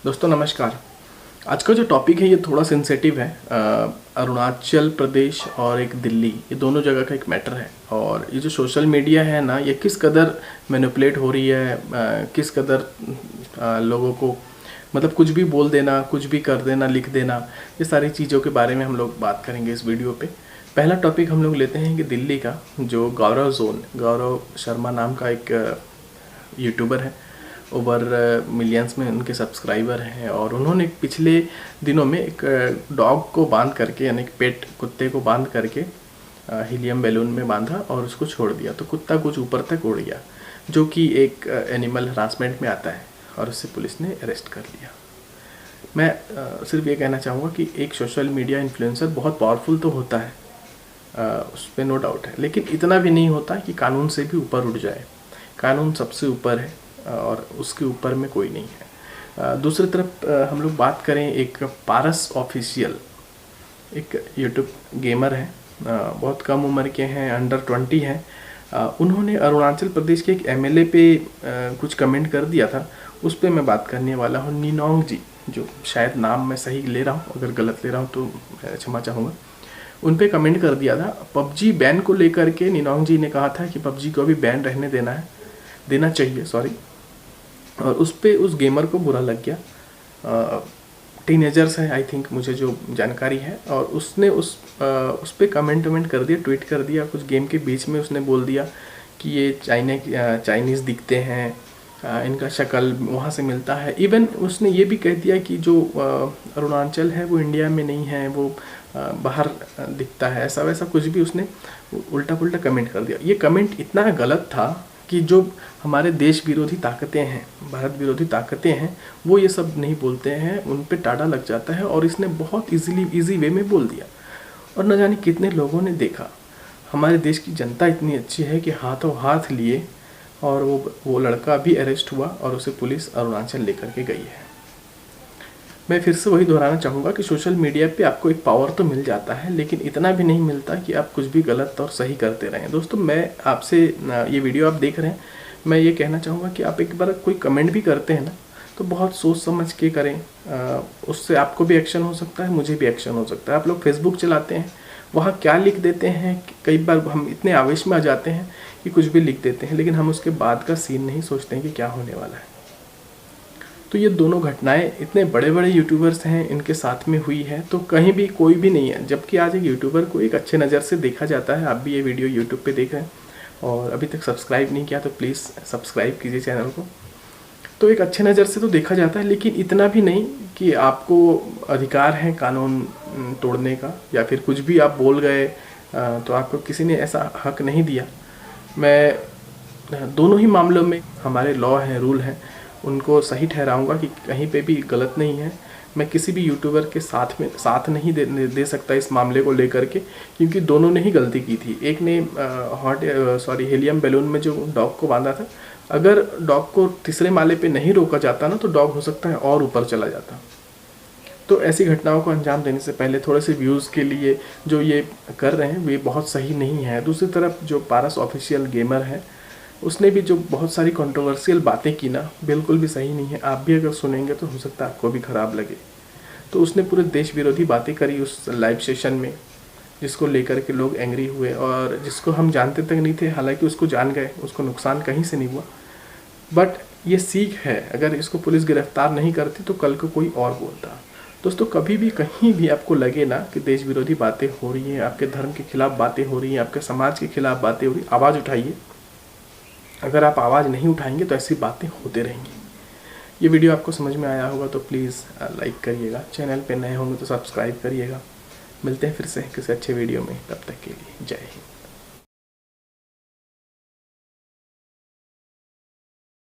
दोस्तों नमस्कार। आज का जो टॉपिक है ये थोड़ा सेंसिटिव है। अरुणाचल प्रदेश और एक दिल्ली, ये दोनों जगह का एक मैटर है। और ये जो सोशल मीडिया है ना, ये किस कदर मैनिपुलेट हो रही है, किस कदर लोगों को मतलब कुछ भी बोल देना, कुछ भी कर देना, लिख देना, ये सारी चीज़ों के बारे में हम लोग बात करेंगे इस वीडियो पे। पहला टॉपिक हम लोग लेते हैं कि दिल्ली का, जो गौरव शर्मा नाम का एक यूट्यूबर है। ओवर मिलियंस में उनके सब्सक्राइबर हैं और उन्होंने पिछले दिनों में एक डॉग को बांध करके, यानी एक पेट कुत्ते को बांध करके हीलियम बैलून में बांधा और उसको छोड़ दिया। तो कुत्ता कुछ ऊपर तक उड़ गया, जो कि एक एनिमल हरासमेंट में आता है, और उससे पुलिस ने अरेस्ट कर लिया। मैं सिर्फ ये कहना चाहूँगा कि एक सोशल मीडिया इन्फ्लुएंसर बहुत पावरफुल तो होता है, उस पर नो डाउट है, लेकिन इतना भी नहीं होता कि कानून से भी ऊपर उठ जाए। कानून सबसे ऊपर है और उसके ऊपर में कोई नहीं है। दूसरी तरफ हम लोग बात करें, एक पारस ऑफिशियल एक यूट्यूब गेमर है, बहुत कम उम्र के हैं, अंडर 20 हैं। उन्होंने अरुणाचल प्रदेश के एक एमएलए पे कुछ कमेंट कर दिया था। उस पर मैं बात करने वाला हूँ। निनोंग जी, जो शायद नाम मैं सही ले रहा हूँ, अगर गलत ले रहा हूँ तो क्षमा चाहूँगा। उन पे कमेंट कर दिया था पबजी बैन को लेकर के। निनोंग जी ने कहा था कि पबजी को भी बैन रहने देना चाहिए, सॉरी। और उस पे उस गेमर को बुरा लग गया। टीनेजर्स है आई थिंक, मुझे जो जानकारी है। और उसने उस पे कमेंट कर दिया, ट्वीट कर दिया। कुछ गेम के बीच में उसने बोल दिया कि ये चाइनीज़ दिखते हैं, इनका शक्ल वहाँ से मिलता है। इवन उसने ये भी कह दिया कि जो अरुणाचल है वो इंडिया में नहीं है, वो बाहर दिखता है, ऐसा वैसा कुछ भी उसने उल्टा पुल्टा कमेंट कर दिया। ये कमेंट इतना गलत था कि जो हमारे देश विरोधी ताकतें हैं, भारत विरोधी ताकतें हैं, वो ये सब नहीं बोलते हैं, उन पे टाड़ा लग जाता है। और इसने बहुत इजी वे में बोल दिया, और न जाने कितने लोगों ने देखा। हमारे देश की जनता इतनी अच्छी है कि हाथों हाथ लिए, और वो लड़का भी अरेस्ट हुआ और उसे पुलिस अरुणाचल लेकर के गई है। मैं फिर से वही दोहराना चाहूँगा कि सोशल मीडिया पे आपको एक पावर तो मिल जाता है, लेकिन इतना भी नहीं मिलता कि आप कुछ भी गलत और सही करते रहें। दोस्तों, मैं आपसे, ये वीडियो आप देख रहे हैं, मैं ये कहना चाहूँगा कि आप एक बार कोई कमेंट भी करते हैं ना, तो बहुत सोच समझ के करें। उससे आपको भी एक्शन हो सकता है, मुझे भी एक्शन हो सकता है। आप लोग फेसबुक चलाते हैं, वहाँ क्या लिख देते हैं, कई बार हम इतने आवेश में आ जाते हैं कि कुछ भी लिख देते हैं, लेकिन हम उसके बाद का सीन नहीं सोचते हैं कि क्या होने वाला है। तो ये दोनों घटनाएं इतने बड़े बड़े यूट्यूबर्स हैं, इनके साथ में हुई है, तो कहीं भी कोई भी नहीं है। जबकि आज एक यूट्यूबर को एक अच्छे नज़र से देखा जाता है। आप भी ये वीडियो यूट्यूब पे देख रहे हैं और अभी तक सब्सक्राइब नहीं किया तो प्लीज़ सब्सक्राइब कीजिए चैनल को। तो एक अच्छे नज़र से तो देखा जाता है, लेकिन इतना भी नहीं कि आपको अधिकार है कानून तोड़ने का, या फिर कुछ भी आप बोल गए तो आपको किसी ने ऐसा हक नहीं दिया। मैं दोनों ही मामलों में हमारे लॉ हैं, रूल हैं, उनको सही ठहराऊंगा कि कहीं पे भी गलत नहीं है। मैं किसी भी यूट्यूबर के साथ नहीं दे सकता इस मामले को लेकर के, क्योंकि दोनों ने ही गलती की थी। एक ने हीलियम बैलून में जो डॉग को बांधा था, अगर डॉग को तीसरे माले पे नहीं रोका जाता ना, तो डॉग हो सकता है और ऊपर चला जाता। तो ऐसी घटनाओं को अंजाम देने से पहले थोड़े से व्यूज़ के लिए जो ये कर रहे हैं, वे बहुत सही नहीं है। दूसरी तरफ जो पारस ऑफिशियल गेमर है, उसने भी जो बहुत सारी कंट्रोवर्शियल बातें की ना, बिल्कुल भी सही नहीं है। आप भी अगर सुनेंगे तो हो सकता है आपको भी ख़राब लगे। तो उसने पूरे देश विरोधी बातें करी उस लाइव सेशन में, जिसको लेकर के लोग एंग्री हुए, और जिसको हम जानते तक नहीं थे, हालांकि उसको जान गए, उसको नुकसान कहीं से नहीं हुआ। बट ये सीख है, अगर इसको पुलिस गिरफ्तार नहीं करती तो कल को कोई और बोलता। दोस्तों, कभी भी कहीं भी आपको लगे ना कि देश विरोधी बातें हो रही हैं, आपके धर्म के खिलाफ बातें हो रही हैं, आपके समाज के खिलाफ बातें हो रही, आवाज़ उठाइए। अगर आप आवाज़ नहीं उठाएंगे तो ऐसी बातें होते रहेंगी। ये वीडियो आपको समझ में आया होगा तो प्लीज़ लाइक करिएगा, चैनल पे नए होंगे तो सब्सक्राइब करिएगा। मिलते हैं फिर से किसी अच्छे वीडियो में, तब तक के लिए जय हिंद।